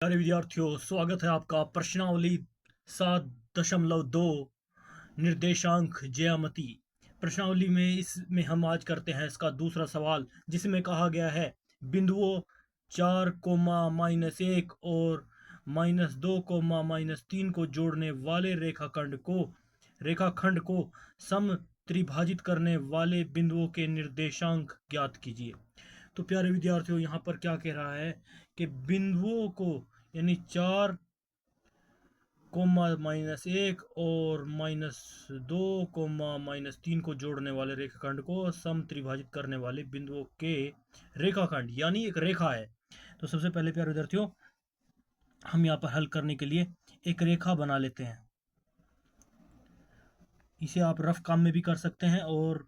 प्यारे विद्यार्थियों, स्वागत है आपका प्रश्नावली 7.2 निर्देशांक ज्यामिति। प्रश्नावली में इसमें हम आज करते हैं इसका दूसरा सवाल, जिसमें कहा गया है बिंदुओं 4, -1 और -2, -3 को जोड़ने वाले रेखाखंड को सम त्रिभाजित करने वाले बिंदुओं के निर्देशांक ज्ञात कीजिए। तो प्यारे विद्यार्थियों, यहाँ पर क्या कह रहा है कि बिंदुओं को यानी 4, -1 और -2, -3 को जोड़ने वाले रेखाखंड को सम त्रिभाजित करने वाले बिंदुओं के रेखाखंड यानी एक रेखा है। तो सबसे पहले प्यारे विद्यार्थियों, हम यहाँ पर हल करने के लिए एक रेखा बना लेते हैं। इसे आप रफ काम में भी कर सकते हैं और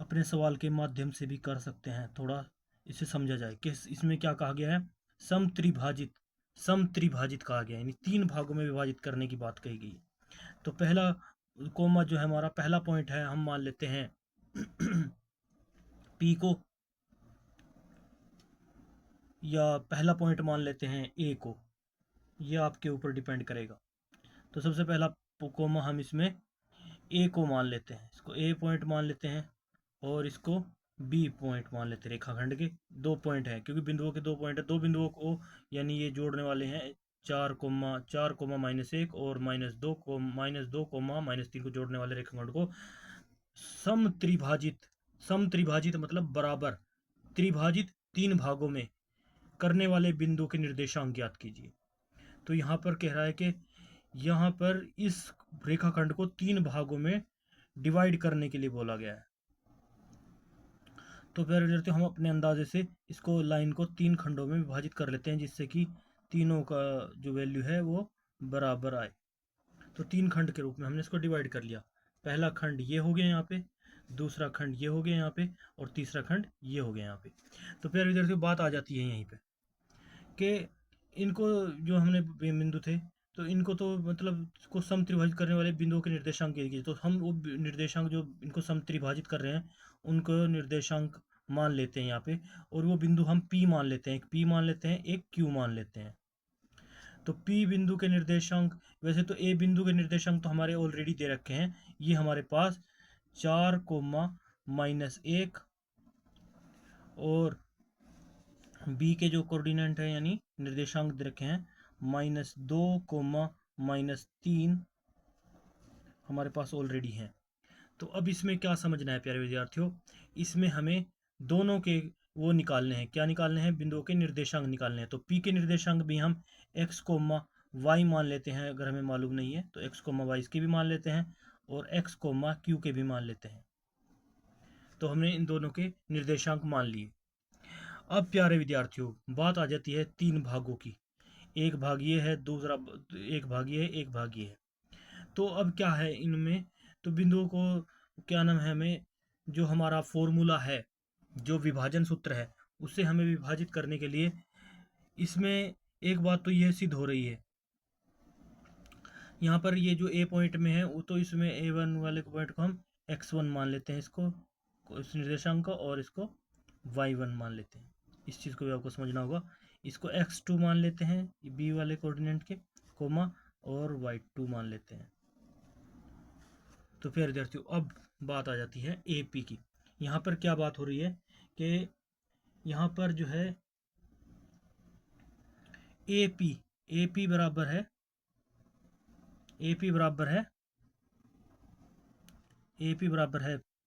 अपने सवाल के माध्यम से भी कर सकते हैं। थोड़ा इसे समझा जाए कि इसमें क्या कहा गया है। सम त्रिभाजित कहा गया है, यानी 3 भागों में विभाजित करने की बात कही गई। तो पहला कोमा जो है हमारा पहला पॉइंट है, हम मान लेते हैं पी को, या पहला पॉइंट मान लेते हैं ए को। यह आपके ऊपर डिपेंड करेगा। तो सबसे पहला कोमा हम इसमें ए को मान लेते हैं, इसको ए पॉइंट मान लेते हैं और इसको बी पॉइंट मान लेते हैं। रेखाखंड के 2 पॉइंट हैं, क्योंकि बिंदुओं के 2 पॉइंट है। 2 बिंदुओं को यानी ये जोड़ने वाले हैं 4, -1 और -2, -3 को जोड़ने वाले रेखाखंड को सम त्रिभाजित मतलब बराबर त्रिभाजित 3 भागों में करने वाले बिंदु के निर्देशांक ज्ञात कीजिए। तो यहाँ पर कह रहा है कि यहाँ पर इस रेखाखंड को 3 भागों में डिवाइड करने के लिए बोला गया है। तो प्यारे विद्यार्थियों, हम अपने अंदाजे से इसको लाइन को 3 खंडों में विभाजित कर लेते हैं, जिससे कि तीनों का जो वैल्यू है वो बराबर आए। तो 3 खंड के रूप में हमने इसको डिवाइड कर लिया। पहला खंड ये हो गया यहाँ पे, दूसरा खंड ये हो गया यहाँ पे, और तीसरा खंड ये हो गया यहाँ पे। तो प्यारे विद्यार्थियों, बात आ जाती है यहीं पे कि इनको जो हमने बिंदु थे, तो इनको तो मतलब इसको सम त्रिभाजित करने वाले बिंदुओं के निर्देशांक दिए। तो हम वो निर्देशांक जो इनको सम त्रिभाजित कर रहे हैं उनको निर्देशांक मान लेते हैं यहाँ पे, और वो बिंदु हम P मान लेते हैं। एक P मान लेते हैं, एक Q मान लेते हैं। तो P बिंदु के निर्देशांक, वैसे तो A बिंदु के निर्देशांक तो हमारे ऑलरेडी दे रखे हैं। ये हमारे पास 4, -1 और बी के जो कोऑर्डिनेट है यानी निर्देशांक दे रखे हैं -2, -3 हमारे पास ऑलरेडी हैं। तो अब इसमें क्या समझना है प्यारे विद्यार्थियों, इसमें हमें दोनों के वो निकालने हैं। क्या निकालने हैं? बिंदुओं के निर्देशांक निकालने हैं। तो पी के निर्देशांक भी हम x, y मान लेते हैं। अगर हमें मालूम नहीं है तो x, y इसके भी मान लेते हैं, और x, q के भी मान लेते हैं। तो हमने इन दोनों के निर्देशांक मान लिए। अब प्यारे विद्यार्थियों, बात आ जाती है 3 भागों की। एक भाग ये है, दूसरा एक भाग ये है, एक भाग ये है। तो अब क्या है इनमें, तो बिंदुओं को क्या नाम है, हमें जो हमारा फॉर्मूला है, जो विभाजन सूत्र है, उससे हमें विभाजित करने के लिए इसमें एक बात तो यह सिद्ध हो रही है। यहाँ पर ये जो ए पॉइंट में है, वो तो इसमें A1 वाले पॉइंट को हम x1 मान लेते हैं, इसको इस निर्देशांक को, और इसको y1 मान लेते हैं। इस चीज़ को भी आपको समझना होगा। इसको x2 मान लेते हैं बी वाले कोऑर्डिनेट के, कोमा, और y2 मान लेते हैं। तो फिर विद्यार्थियों, अब बात आ जाती है AP की। यहाँ पर क्या बात हो रही है कि यहाँ पर जो है AP बराबर है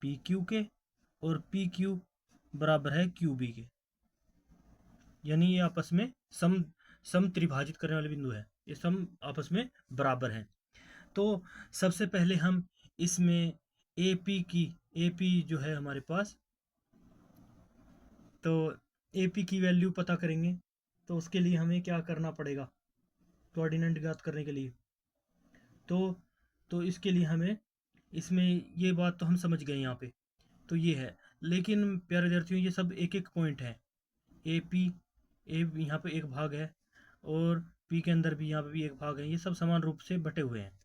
PQ के, और PQ बराबर है QB के। यानी ये आपस में सम त्रिभाजित करने वाले बिंदु है। ये सम आपस में बराबर हैं। तो सबसे पहले हम इसमें AP जो है हमारे पास, तो AP की वैल्यू पता करेंगे। तो उसके लिए हमें क्या करना पड़ेगा, कोऑर्डिनेट ज्ञात करने के लिए। तो इसके लिए हमें, इसमें ये बात तो हम समझ गए यहाँ पे। तो ये है, लेकिन प्यारे विद्यार्थियों, ये सब एक एक पॉइंट है। यहाँ पे एक भाग है, और P के अंदर भी यहाँ पे भी एक भाग है। ये सब समान रूप से बटे हुए हैं,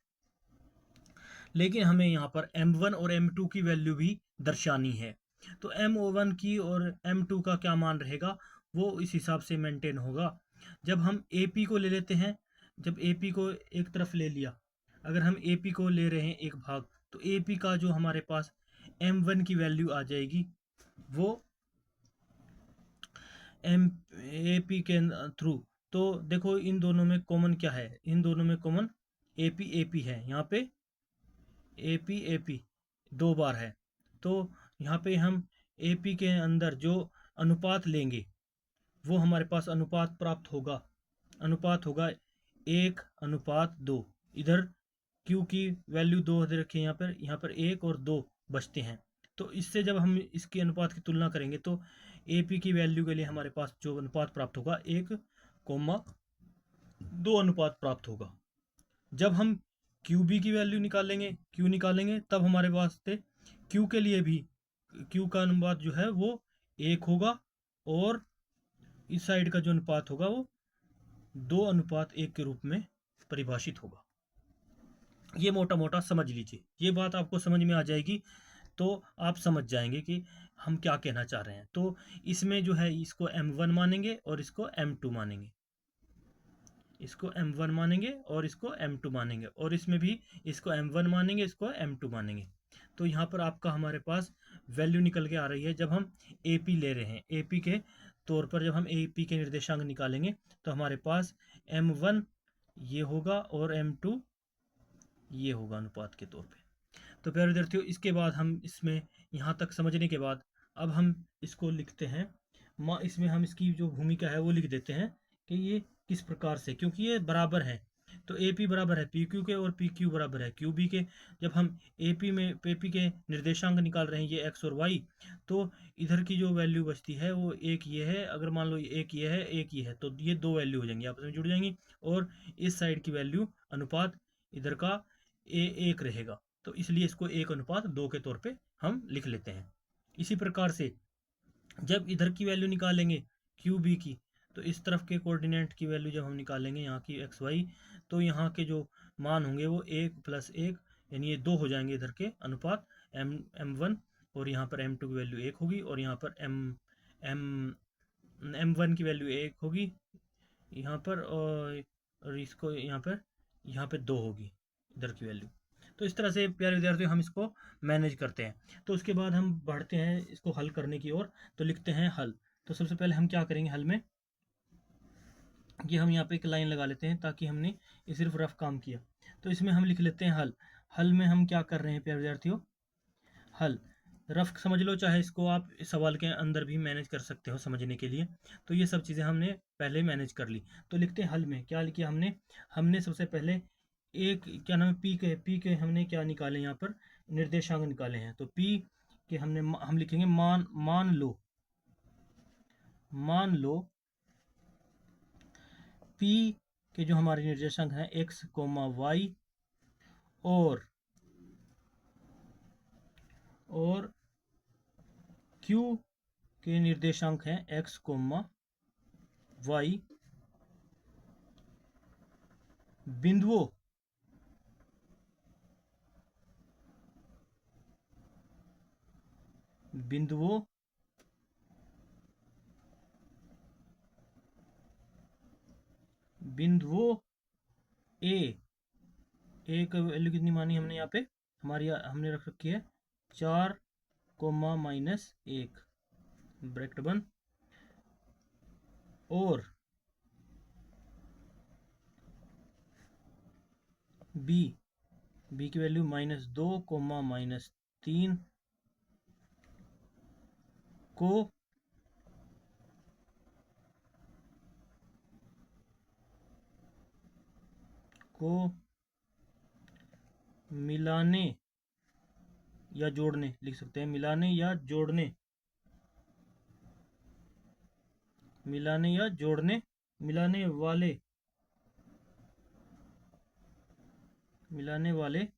लेकिन हमें यहाँ पर M1 और M2 की वैल्यू भी दर्शानी है। तो M1 की और M2 का क्या मान रहेगा, वो इस हिसाब से मेंटेन होगा। जब हम AP को ले लेते हैं, जब AP को एक तरफ ले लिया, अगर हम AP को ले रहे हैं एक भाग, तो AP का जो हमारे पास M1 की वैल्यू आ जाएगी वो AP के थ्रू। तो देखो इन दोनों में कॉमन क्या है, इन दोनों में कॉमन AP है, यहाँ पे AP दो बार है। तो यहाँ पे हम AP के अंदर जो अनुपात लेंगे वो हमारे पास अनुपात प्राप्त होगा, अनुपात होगा 1:2। इधर Q की वैल्यू 2 दे रखी है, यहाँ पर 1 और 2 बचते हैं। तो इससे जब हम इसके अनुपात की तुलना करेंगे तो AP की वैल्यू के लिए हमारे पास जो अनुपात प्राप्त होगा 1:2 अनुपात प्राप्त होगा। जब हम QB की वैल्यू निकालेंगे, Q निकालेंगे, तब हमारे पास Q के लिए भी Q का अनुपात जो है वो 1 होगा, और इस साइड का जो अनुपात होगा वो 2:1 के रूप में परिभाषित होगा। ये मोटा मोटा समझ लीजिए, ये बात आपको समझ में आ जाएगी तो आप समझ जाएंगे कि हम क्या कहना चाह रहे हैं। तो इसमें जो है इसको M1 मानेंगे और इसको M2 मानेंगे, इसको M1 मानेंगे और इसको M2 मानेंगे, और इसमें भी इसको M1 मानेंगे, इसको M2 मानेंगे। तो यहाँ पर आपका हमारे पास वैल्यू निकल के आ रही है। जब हम AP ले रहे हैं, AP के तौर पर जब हम AP के निर्देशांक निकालेंगे तो हमारे पास M1 ये होगा और M2 ये होगा अनुपात के तौर पे। तो प्यारे विद्यार्थियों, इसके बाद हम इसमें यहाँ तक समझने के बाद अब हम इसको लिखते हैं, इसमें हम इसकी जो भूमिका है वो लिख देते हैं कि ये किस प्रकार से, क्योंकि ये बराबर है। तो AP बराबर है PQ के और PQ बराबर है QB के। जब हम AP के निर्देशांक निकाल रहे हैं, ये X और Y, तो इधर की जो वैल्यू बचती है वो एक ये है, अगर मान लो एक ये है एक ये है, तो ये दो वैल्यू हो जाएंगी, आपस में जुड़ जाएंगी, और इस साइड की वैल्यू अनुपात इधर का एक रहेगा। तो इसलिए इसको 1:2 के तौर पे हम लिख लेते हैं। इसी प्रकार से जब इधर की वैल्यू निकालेंगे QB की, तो इस तरफ के कोऑर्डिनेट की वैल्यू जब हम निकालेंगे यहाँ की XY, तो यहाँ के जो मान होंगे वो 1+1, यानी ये 2 हो जाएंगे इधर के अनुपात M1, और यहाँ पर M2 की वैल्यू 1 होगी, और यहाँ पर M1 की वैल्यू 1 होगी यहाँ पर, और इसको यहाँ पे 2 होगी इधर की वैल्यू। तो इस तरह से प्यारे विद्यार्थियों हम इसको मैनेज करते हैं। तो उसके बाद हम बढ़ते हैं इसको हल करने की ओर, तो लिखते हैं हल। तो सबसे पहले हम क्या करेंगे हल में, ये हम यहाँ पे एक लाइन लगा लेते हैं ताकि हमने ये सिर्फ रफ काम किया। तो इसमें हम लिख लेते हैं हल। हल में हम क्या कर रहे हैं प्यारे विद्यार्थियों, हल रफ समझ लो, चाहे इसको आप इस सवाल के अंदर भी मैनेज कर सकते हो समझने के लिए। तो ये सब चीज़ें हमने पहले मैनेज कर ली। तो लिखते हैं हल में क्या किया हमने, हमने सबसे पहले एक क्या नाम है पी के हमने क्या निकाले, यहाँ पर निर्देशांक निकाले हैं। तो P के हम लिखेंगे मान लो P के जो हमारे निर्देशांक हैं X, Y, और Q के निर्देशांक हैं X, Y, बिंदुओं A का वैल्यू कितनी मानी हमने यहाँ पे, हमने रख रखी है 4, -1 ब्रैकेट बंद, और B की वैल्यू -2, -3 को मिलाने या जोड़ने, लिख सकते हैं मिलाने या जोड़ने, मिलाने वाले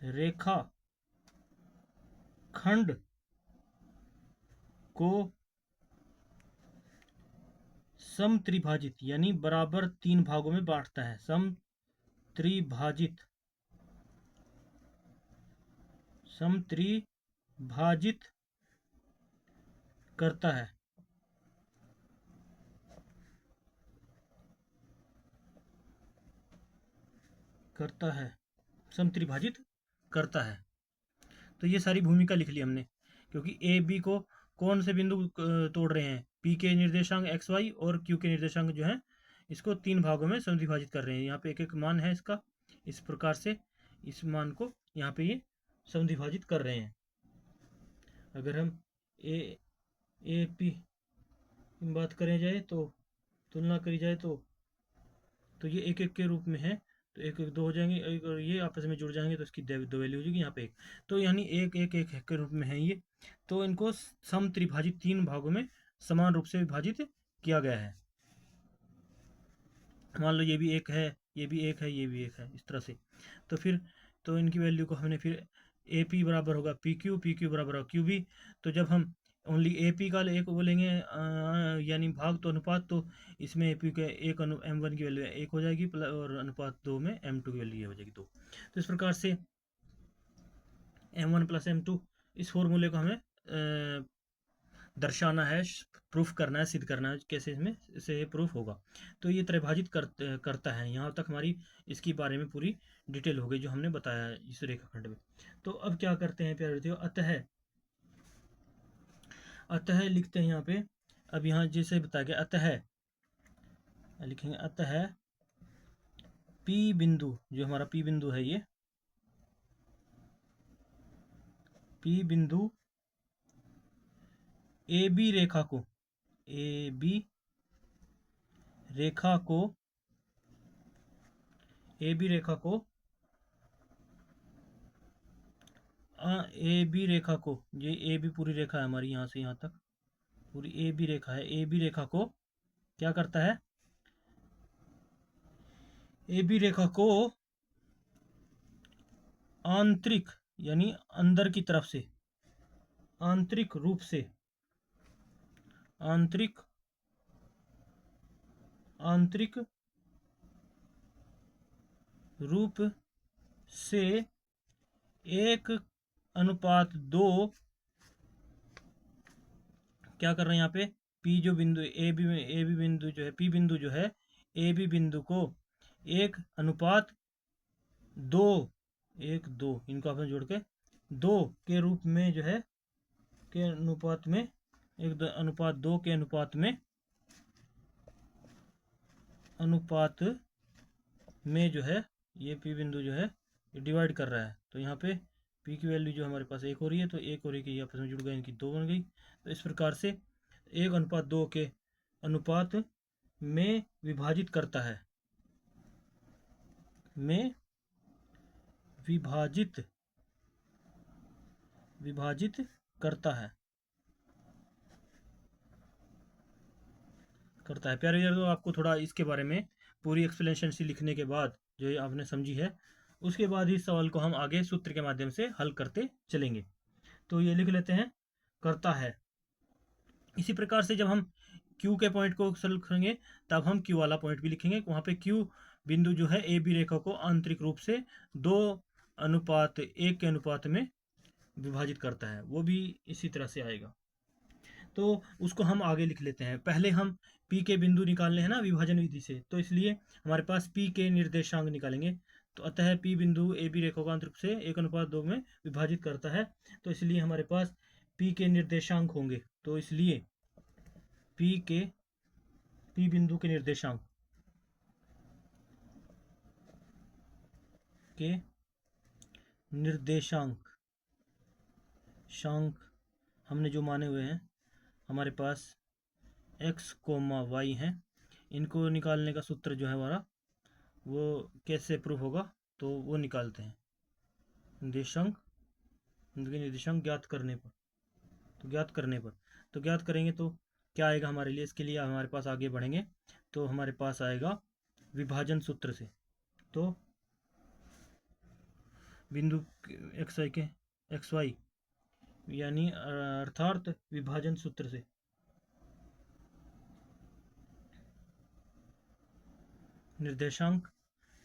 रेखा खंड को समत्रिभाजित यानी बराबर 3 भागों में बांटता है, समत्रिभाजित करता है। करता है, समत्रिभाजित करता है। तो ये सारी भूमिका लिख ली हमने, क्योंकि ए बी को कौन से बिंदु तोड़ रहे हैं, पी के निर्देशांक एक्स वाई और क्यू के निर्देशांक जो है इसको 3 भागों में समद्विभाजित कर रहे हैं। यहाँ पे एक एक मान है इसका, इस प्रकार से इस मान को यहाँ पे ये समद्विभाजित कर रहे हैं। अगर हम ए पी की बात करें जाए तो, तुलना करी जाए तो ये एक एक के रूप में है, तो एक एक दो हो जाएंगे, और ये आपस में जुड़ जाएंगे तो इसकी दो वैल्यू हो जाएगी यहाँ पे एक, तो यानी एक एक एक के रूप में है ये। तो इनको समत्रिभाजित 3 भागों में समान रूप से विभाजित किया गया है। मान लो ये भी एक है, ये भी एक है, ये भी एक है, इस तरह से। तो फिर तो इनकी वैल्यू को हमने फिर ए पी बराबर होगा पी क्यू बराबर होगा क्यू बी। तो जब हम ओनली ए पी का एक बोलेंगे यानी भाग, तो अनुपात, तो इसमें ए पी के एक एम वन की वैल्यू एक हो जाएगी, और अनुपात 2 में एम टू की वैल्यू ये हो जाएगी 2। तो इस प्रकार से m one plus m two, इस फॉर्मूले को हमें दर्शाना है, प्रूफ करना है, सिद्ध करना है कैसे इसमें से प्रूफ होगा। तो ये त्रैभाजित करता है। यहाँ तक हमारी इसके बारे में पूरी डिटेल हो गई जो हमने बताया है इस रेखाखंड में। तो अब क्या करते हैं प्यारे विद्यार्थियों, अतः लिखते हैं यहाँ पे। अब यहाँ जैसे बताया गया, अतः लिखेंगे, अतः पी बिंदु, जो हमारा पी बिंदु है, ये पी बिंदु ए बी रेखा को, ए बी रेखा को, ए बी रेखा को ए बी रेखा को, ये ए बी पूरी रेखा है हमारी, यहाँ से यहाँ तक पूरी ए बी रेखा है। ए बी रेखा को क्या करता है, ए बी रेखा को आंतरिक यानी अंदर की तरफ से, आंतरिक रूप से, आंतरिक आंतरिक रूप से 1:2 क्या कर रहे हैं यहाँ पे, पी जो बिंदु ए बी बिंदु जो है, पी बिंदु जो है ए बी बिंदु को 1:2, 1:2 इनको आपने जोड़ के 2 के रूप में जो है, के अनुपात में, 1:2 के अनुपात में जो है ये पी बिंदु जो है ये डिवाइड कर रहा है। तो यहाँ पे पी की वैल्यू जो हमारे पास 1 हो रही है, तो 1 हो रही है, आपस में जुड़ गए, इनकी 2 बन गई। तो इस प्रकार से 1:2 के अनुपात में विभाजित करता है, में विभाजित करता है प्यारे यार। तो आपको थोड़ा इसके बारे में पूरी एक्सप्लेनेशन सी लिखने के बाद जो ये आपने समझी है, उसके बाद इस सवाल को हम आगे सूत्र के माध्यम से हल करते चलेंगे। तो ये लिख लेते हैं, करता है। इसी प्रकार से जब हम Q के पॉइंट को सॉल्व करेंगे, तब हम Q वाला पॉइंट भी लिखेंगे। वहाँ पे Q बिंदु जो है ए बी रेखा को आंतरिक रूप से 2:1 के अनुपात में विभाजित करता है, वो भी इसी तरह से आएगा। तो उसको हम आगे लिख लेते हैं। पहले हम P के बिंदु निकालने हैं ना विभाजन विधि से, तो इसलिए हमारे पास P के निर्देशांक निकालेंगे। तो अतः P बिंदु ए बी रेखा को आंतरिक रूप से 1:2 में विभाजित करता है, तो इसलिए हमारे पास P के निर्देशांक होंगे। तो इसलिए P बिंदु के निर्देशांक हमने जो माने हुए हैं, हमारे पास x, y हैं। इनको निकालने का सूत्र जो है हमारा, वो कैसे प्रूफ होगा, तो वो निकालते हैं। निर्देशांक ज्ञात करने पर, तो ज्ञात करेंगे तो क्या आएगा हमारे लिए, इसके लिए हमारे पास आगे बढ़ेंगे तो हमारे पास आएगा विभाजन सूत्र से। तो बिंदु एक्स वाई यानी अर्थात विभाजन सूत्र से, निर्देशांक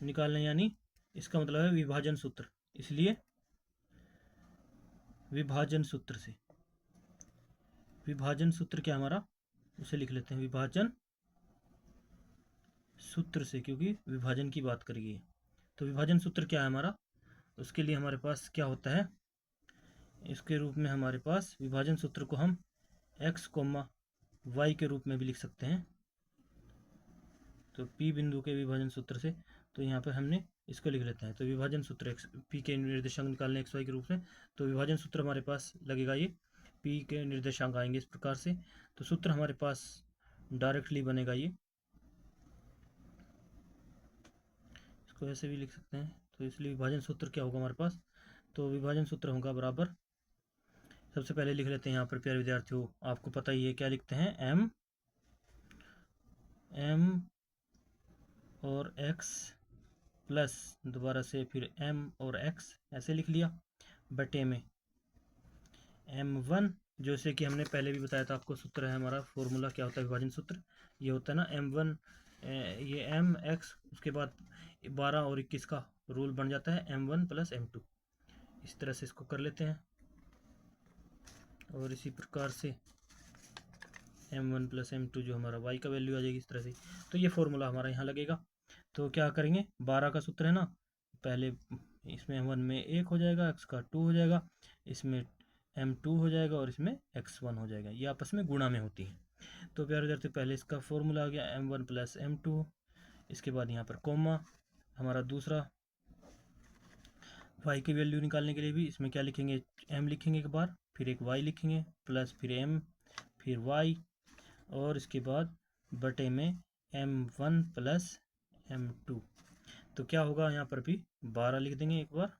निकालने, यानी इसका मतलब है विभाजन सूत्र। इसलिए विभाजन सूत्र क्या हमारा, उसे लिख लेते हैं विभाजन सूत्र से, क्योंकि विभाजन की बात करिए। तो विभाजन सूत्र क्या है हमारा, उसके लिए हमारे पास क्या होता है, इसके रूप में हमारे पास विभाजन सूत्र को हम x कोमा y के रूप में भी लिख सकते हैं। तो P बिंदु के विभाजन सूत्र से, तो यहाँ पर हमने इसको लिख लेते हैं। तो विभाजन सूत्र P के निर्देशांक निकालने x y के रूप में, तो विभाजन सूत्र हमारे पास लगेगा, ये P के निर्देशांक आएंगे इस प्रकार से। तो सूत्र हमारे पास डायरेक्टली बनेगा, ये इसको ऐसे भी लिख सकते हैं। तो इसलिए विभाजन सूत्र क्या होगा हमारे पास, तो विभाजन सूत्र होगा बराबर, सबसे पहले लिख लेते हैं यहाँ पर प्यारे विद्यार्थियों, आपको पता ही है क्या लिखते हैं, m और x प्लस दोबारा से फिर m और x ऐसे लिख लिया, बटे में m1, जैसे कि हमने पहले भी बताया था आपको, सूत्र है हमारा, फॉर्मूला क्या होता है विभाजन सूत्र, ये होता है ना m1, ये mx, उसके बाद 12 और 21 का रूल बन जाता है m1 प्लस m2। इस तरह से इसको कर लेते हैं, और इसी प्रकार से m1 प्लस m2 जो हमारा y का वैल्यू आ जाएगी इस तरह से। तो ये फॉर्मूला हमारा यहाँ लगेगा। तो क्या करेंगे, 12 का सूत्र है ना, पहले इसमें m1 में 1 हो जाएगा, x का 2 हो जाएगा, इसमें m2 हो जाएगा और इसमें x1 हो जाएगा, ये आपस में गुणा में होती है। तो प्यारे विद्यार्थी पहले इसका फॉर्मूला आ गया m1 प्लस m2, इसके बाद यहाँ पर कोमा हमारा दूसरा y की वैल्यू निकालने के लिए भी इसमें क्या लिखेंगे, m लिखेंगे एक बार, फिर एक y लिखेंगे, प्लस फिर m, फिर y, और इसके बाद बटे में m1 प्लस m2। तो क्या होगा यहाँ पर भी 12 लिख देंगे एक बार,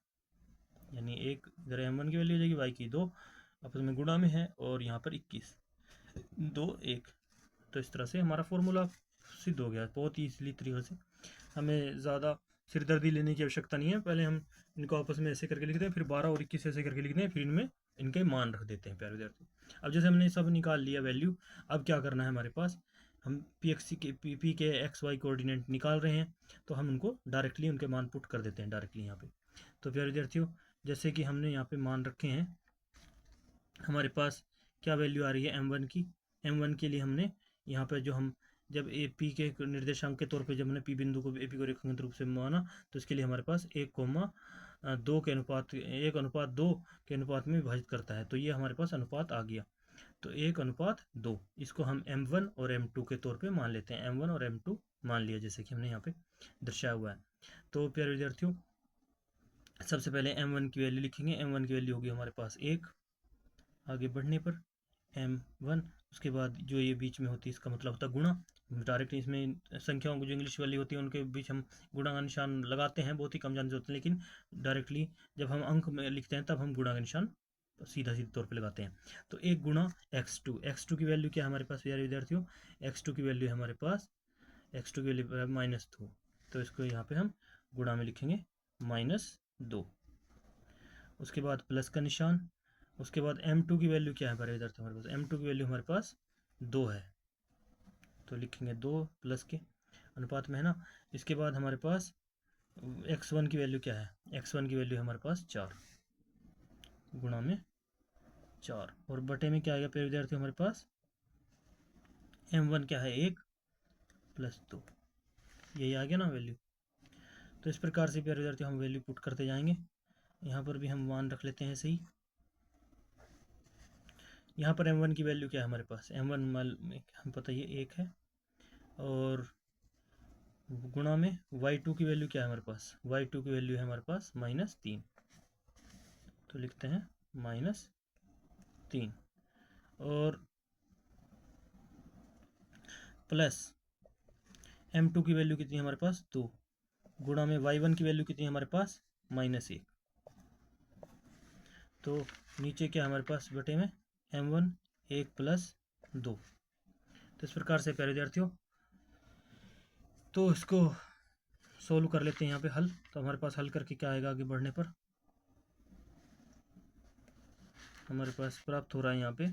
यानी एक इधर m1 की वैल्यू हो जाएगी, y की 2 आपस में गुणा में है, और यहाँ पर 21 2 1। तो इस तरह से हमारा फॉर्मूला सिद्ध हो गया। बहुत ही इजीली तरीके से, हमें ज़्यादा सिरदर्दी लेने की आवश्यकता नहीं है। पहले हम इनको आपस में ऐसे करके लिखते हैं, फिर 12 और 21 ऐसे करके लिखते हैं, फिर इनमें इनके मान रख देते हैं प्यारे विद्यार्थी। अब जैसे हमने सब निकाल लिया वैल्यू, अब क्या करना है हमारे पास, हम पी के एक्स वाई कोऑर्डिनेट निकाल रहे हैं, तो हम उनको डायरेक्टली उनके मान पुट कर देते हैं डायरेक्टली यहाँ पे। तो प्यारे विद्यार्थियों जैसे कि हमने यहाँ पे मान रखे हैं, हमारे पास क्या वैल्यू आ रही है m1 की, m1 के लिए हमने यहाँ पे जो हम जब ए पी के निर्देशांक के तौर पे जब हमने पी बिंदु को ए पी को रेखांकित रूप से माना, तो इसके लिए हमारे पास 1,2 के अनुपात 1:2 के अनुपात में विभाजित करता है। तो ये हमारे पास अनुपात आ गया, तो 1:2, इसको हम m1 और m2 के तौर पे मान लेते हैं, m1 और m2 मान लिया जैसे कि हमने यहाँ पे दर्शाया हुआ है। तो प्यारे विद्यार्थियों सबसे पहले m1 की वैल्यू लिखेंगे, m1 की वैल्यू होगी हमारे पास 1, आगे बढ़ने पर m1, उसके बाद जो ये बीच में होती है इसका मतलब होता है गुणा, डायरेक्ट इसमें संख्याओं को जो इंग्लिश वाली होती है उनके बीच हम गुणा का निशान लगाते हैं, बहुत ही कम जानते होते हैं, लेकिन डायरेक्टली जब हम अंक में लिखते हैं तब हम गुणा का निशान सीधा तौर पे लगाते हैं। तो 1 गुणा x2 की वैल्यू क्या है हमारे पास यार विद्यार्थियों, x2 की वैल्यू है हमारे पास, x2 की वैल्यू है -2, तो इसको यहाँ पे हम गुणा में लिखेंगे -2, उसके बाद प्लस का निशान, उसके बाद m2 की वैल्यू क्या है हमारे विद्यार्थी, हमारे पास m2 की वैल्यू हमारे पास 2 है, तो लिखेंगे 2 प्लस के अनुपात में है ना। इसके बाद हमारे पास x1 की वैल्यू क्या है, x1 की वैल्यू हमारे पास 4, गुणा में 4, और बटे में क्या आएगा प्यारे विद्यार्थी हमारे पास m1 क्या है 1 प्लस 2, यही आ गया ना वैल्यू। तो इस प्रकार से प्यारे विद्यार्थी हम वैल्यू पुट करते जाएंगे, यहाँ पर भी हम मान रख लेते हैं सही। यहाँ पर m1 की वैल्यू क्या है हमारे पास, m1 में हम पता ये 1 है, और गुणा में y2 की वैल्यू क्या है हमारे पास, y2 की वैल्यू है हमारे पास -3, तो लिखते हैं -3, और प्लस m2 की वैल्यू कितनी है हमारे पास 2, गुणा में y1 की वैल्यू कितनी है हमारे पास -1, तो नीचे क्या हमारे पास बटे में m1 1 प्लस 2। तो इस प्रकार से प्यारे विद्यार्थियों तो इसको सोल्व कर लेते हैं यहाँ पे हल। तो हमारे पास हल करके क्या आएगा, आगे बढ़ने पर हमारे पास प्राप्त हो रहा है यहाँ पे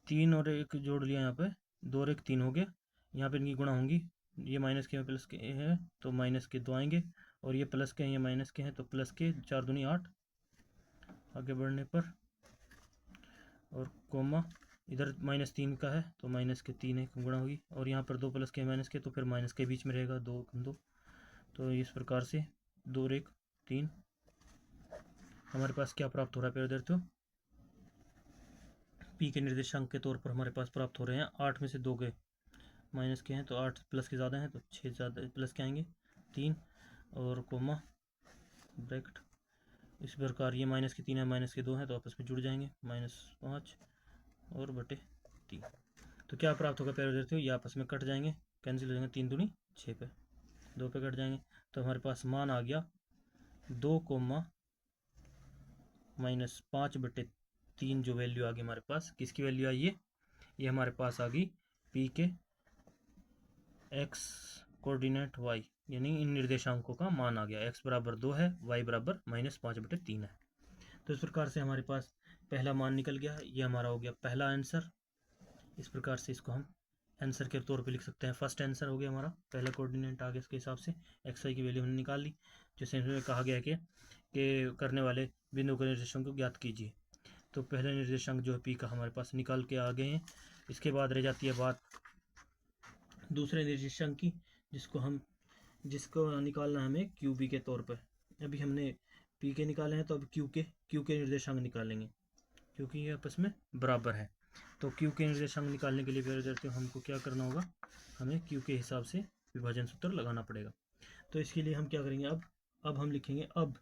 3 और 1 जोड़ लिया, यहाँ पे 2 और 1 3 हो गया, यहाँ पे इनकी गुणा होंगी, ये माइनस के प्लस के हैं तो माइनस के 2 आएंगे, और ये प्लस के हैं ये माइनस के हैं तो प्लस के 4 दूनी 8, आगे बढ़ने पर और कोमा इधर -3 का है तो माइनस के 3 है गुणा होगी, और यहाँ पर 2 प्लस के माइनस के, तो फिर माइनस के बीच में रहेगा 2 2। तो इस प्रकार से 2 और 1 3 हमारे पास क्या प्राप्त हो रहा है प्यारे विद्यार्थियों, पी के निर्देशांक के तौर पर हमारे पास प्राप्त हो रहे हैं 8 में से 2 के माइनस के हैं, तो 8 प्लस के ज़्यादा हैं तो 6 ज़्यादा प्लस के आएंगे 3 और कोमा ब्रैकेट। इस प्रकार ये माइनस के 3 है माइनस के 2 हैं तो आपस में जुड़ जाएंगे -5 और बटे 3। तो क्या प्राप्त होगा प्यारे विद्यार्थियों, ये आपस में कट जाएंगे, कैंसिल हो जाएंगे, 3 दूनी 6 पे 2 पे कट जाएंगे, तो हमारे पास मान आ गया 2 -5/3 जो वैल्यू आ गई हमारे पास, किसकी वैल्यू आई है, ये हमारे पास आ गई पी के एक्स कोऑर्डिनेट वाई, यानी इन निर्देशांकों का मान आ गया, एक्स बराबर 2 है, वाई बराबर -5/3 है। तो इस प्रकार से हमारे पास पहला मान निकल गया, ये हमारा हो गया पहला आंसर। इस प्रकार से इसको हम आंसर के तौर पे लिख सकते हैं, फर्स्ट आंसर हो गया हमारा, पहला कोऑर्डिनेट आ गया, इसके हिसाब से एक्स वाई की वैल्यू हमने निकाल ली, जैसे इसमें कहा गया है कि करने वाले बिंदु के निर्देशांक को ज्ञात कीजिए। तो पहले निर्देशांक जो है पी का हमारे पास निकाल के आ गए हैं। इसके बाद रह जाती है बात दूसरे निर्देशांक की, जिसको निकालना है हमें क्यू बी के तौर पर। अभी हमने पी के निकाले हैं तो अब क्यू के निर्देशांक निकालेंगे, क्योंकि ये आपस में बराबर है। तो क्यू के निर्देशांक निकालने के लिए प्यारे विद्यार्थियों हमको क्या करना होगा, हमें क्यू के हिसाब से विभाजन सूत्र लगाना पड़ेगा। तो इसके लिए हम क्या करेंगे, अब हम लिखेंगे, अब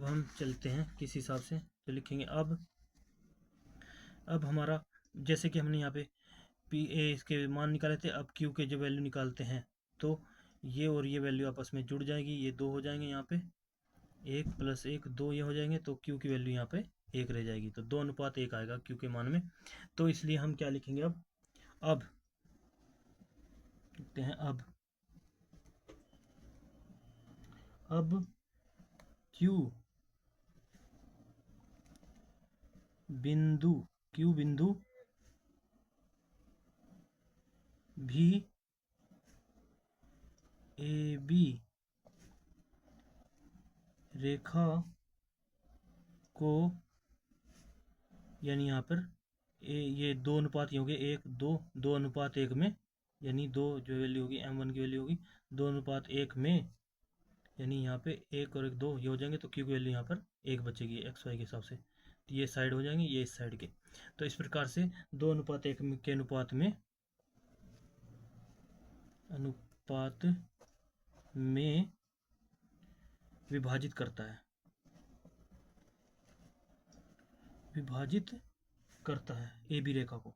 हम चलते हैं किस हिसाब से, तो लिखेंगे अब हमारा, जैसे कि हमने यहाँ पे पी ए इसके मान निकाले थे, अब क्यू के जो वैल्यू निकालते हैं तो ये और ये वैल्यू आपस में जुड़ जाएगी, ये 2 हो जाएंगे, यहाँ पे 1 + 1 2 ये हो जाएंगे, तो क्यू की वैल्यू यहाँ पे 1 रह जाएगी, तो 2:1 आएगा क्यू के मान में। तो इसलिए हम क्या लिखेंगे, अब लिखते हैं अब क्यू बिंदु भी ए बी रेखा को, यानी यहाँ पर ये 2 अनुपात ये हो गए 1 2 2:1 में, यानी 2 जो वैल्यू होगी m1 की वैल्यू होगी 2:1 में, यानी यहाँ पे 1 और 1 2 ये हो जाएंगे, तो क्यू की वैल्यू यहाँ पर 1 बचेगी एक्स वाई के हिसाब से, तो ये साइड हो जाएंगे, ये इस साइड के। तो इस प्रकार से 2:1 के अनुपात में विभाजित करता है ए बी रेखा को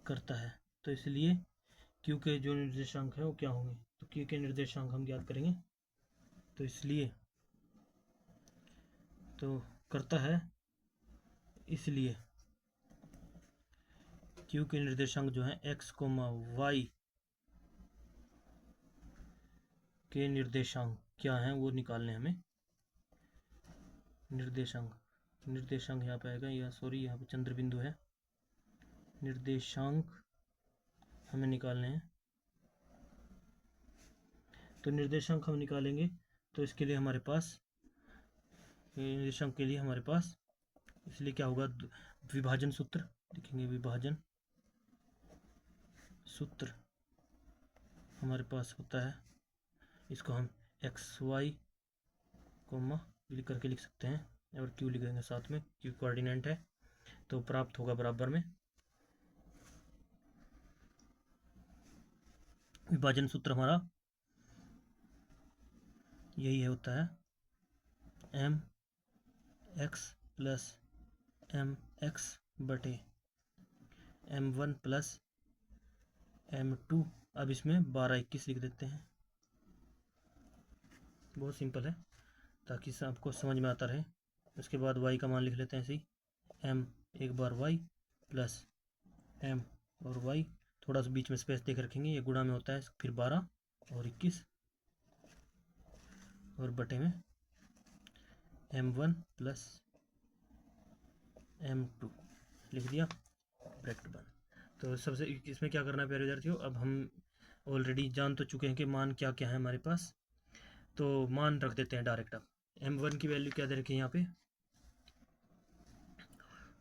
करता है। तो इसलिए क्यू के जो निर्देशांक है वो क्या होंगे, तो क्यू के निर्देशांक हम ज्ञात करेंगे, तो इसलिए तो करता है, इसलिए क्यू के निर्देशांक जो है x, y के निर्देशांक क्या हैं वो निकालने हमें। निर्देशांक यहाँ पे आएगा, या सॉरी यहाँ पे चंद्र बिंदु है, निर्देशांक हमें निकालने हैं। तो निर्देशांक हम निकालेंगे, तो इसके लिए हमारे पास निर्देशांक के लिए हमारे पास इसलिए क्या होगा, विभाजन सूत्र लिखेंगे, विभाजन सूत्र हमारे पास होता है, इसको हम एक्स वाई लिख करके लिख सकते हैं, और क्यू लिख देंगे साथ में, क्यू कोऑर्डिनेट है, तो प्राप्त होगा बराबर में विभाजन सूत्र हमारा यही है, होता है mx + mx बटे m1 + m2। अब इसमें 12 21 लिख देते हैं, बहुत सिंपल है ताकि आपको समझ में आता रहे। उसके बाद y का मान लिख लेते हैं ऐसे ही, m एक बार y + m और y, थोड़ा सा बीच में स्पेस देकर रखेंगे, ये गुणा में होता है, फिर 12 और 21 और बटे में m1 + m2 लिख दिया, ब्रैकेट बंद। तो सबसे इसमें क्या करना है प्यारे विद्यार्थियों, अब हम ऑलरेडी जान तो चुके हैं कि मान क्या क्या है हमारे पास, तो मान रख देते हैं डायरेक्ट। अब m1 की वैल्यू क्या दे रखी है यहाँ पे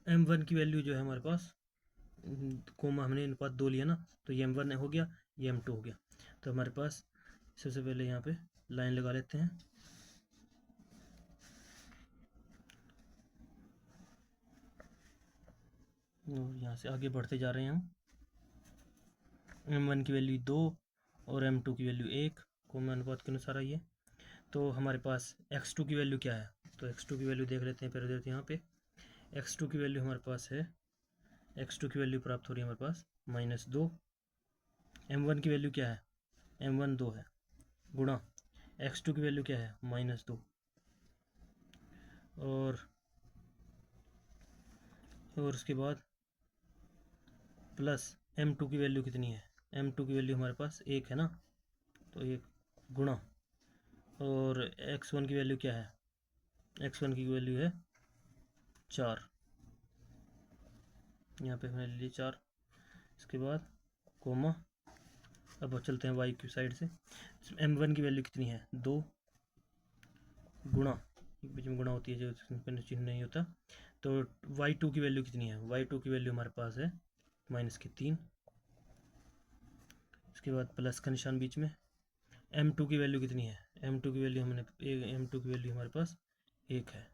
m1 की वैल्यू जो है हमारे पास, कोमा हमने अनुपात 2 लिया ना, तो ये m1 हो गया, ये m2 हो गया। तो हमारे पास सबसे पहले यहाँ पे लाइन लगा लेते हैं। और यहाँ से आगे बढ़ते जा रहे हैं हम। m1 की वैल्यू 2 और m2 की वैल्यू 1 कोमा अनुपात के अनुसार आई है। तो हमारे पास x2 की वैल्यू क्या है, तो x2 की वैल्यू देख लेते हैं पहले। यहाँ पे x2 की वैल्यू हमारे पास है, x2 की वैल्यू प्राप्त हो रही है हमारे पास -2। m1 की वैल्यू क्या है, m1 2 है, गुणा x2 की वैल्यू क्या है -2, और उसके बाद प्लस m2 की वैल्यू कितनी है, m2 की वैल्यू हमारे पास 1 है ना, तो 1 गुणा, और x1 की वैल्यू क्या है, x1 की वैल्यू है 4, यहाँ पे हमने ले ली 4। इसके बाद कोमा, अब चलते हैं y की साइड से। m1 की वैल्यू कितनी है 2, गुणा, बीच में गुणा होती है जो चिन्ह नहीं होता, तो y2 की वैल्यू कितनी है, y2 की वैल्यू हमारे पास है -3। इसके बाद प्लस का निशान बीच में। m2 की वैल्यू कितनी है, m2 की वैल्यू m2 की वैल्यू हमारे पास 1 है,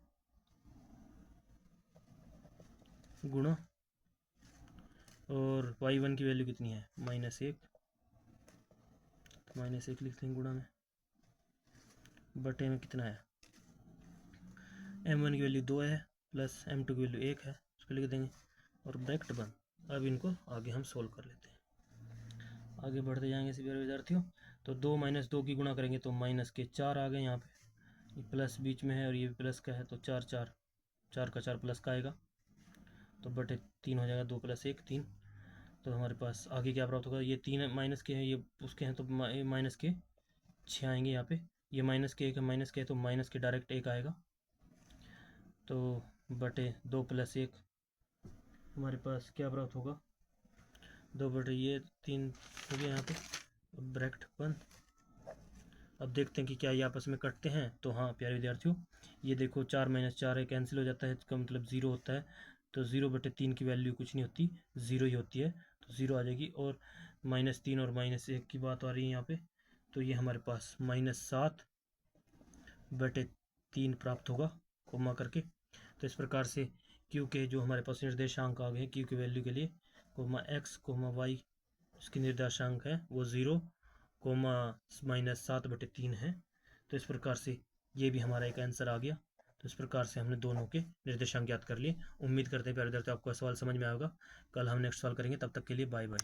गुणा, और y1 की वैल्यू कितनी है -1, तो -1 लिखते हैं गुणा में, बटे में कितना है, m1 की वैल्यू 2 है प्लस m2 की वैल्यू 1 है, उसको लिख देंगे और ब्रैकेट बंद। अब इनको आगे हम सोल्व कर लेते हैं, आगे बढ़ते जाएंगे सभी विद्यार्थियों। तो 2 - 2 की गुणा करेंगे तो -4 आ गए यहाँ पे, ये प्लस बीच में है और ये प्लस का है, तो 4 4 4 का 4 प्लस का आएगा, तो बटे 3 हो जाएगा, 2 + 1 3। तो हमारे पास आगे क्या प्राप्त होगा, ये 3 माइनस के हैं, ये उसके हैं, तो माइनस के 6 आएंगे यहाँ पे, ये माइनस के 1 है, माइनस के है, तो माइनस के डायरेक्ट 1 आएगा, तो बटे 2 + 1 हमारे पास क्या प्राप्त होगा, 2 बटे ये 3 हो गया यहाँ पे, ब्रैकेट बंद। अब देखते हैं कि क्या ये आपस में कटते हैं, तो हाँ प्यारे विद्यार्थियों, ये देखो 4 - 4 है, कैंसिल हो जाता है, इसका मतलब 0 होता है, तो 0/3 की वैल्यू कुछ नहीं होती, 0 ही होती है, तो 0 आ जाएगी। और -3 और -1 की बात आ रही है यहाँ पे, तो ये हमारे पास -7/3 प्राप्त होगा कोमा करके। तो इस प्रकार से क्यू के जो हमारे पास निर्देशांक आ गए क्यू की वैल्यू के लिए, x, y इसकी निर्देशांक है वो 0, -7/3 है। तो इस प्रकार से ये भी हमारा एक आंसर आ गया। तो इस प्रकार से हमने दोनों के निर्देशांक ज्ञात कर लिए। उम्मीद करते हैं प्यारे विद्यार्थियों आपको सवाल समझ में आएगा। कल हम नेक्स्ट सवाल करेंगे, तब तक के लिए बाय बाय।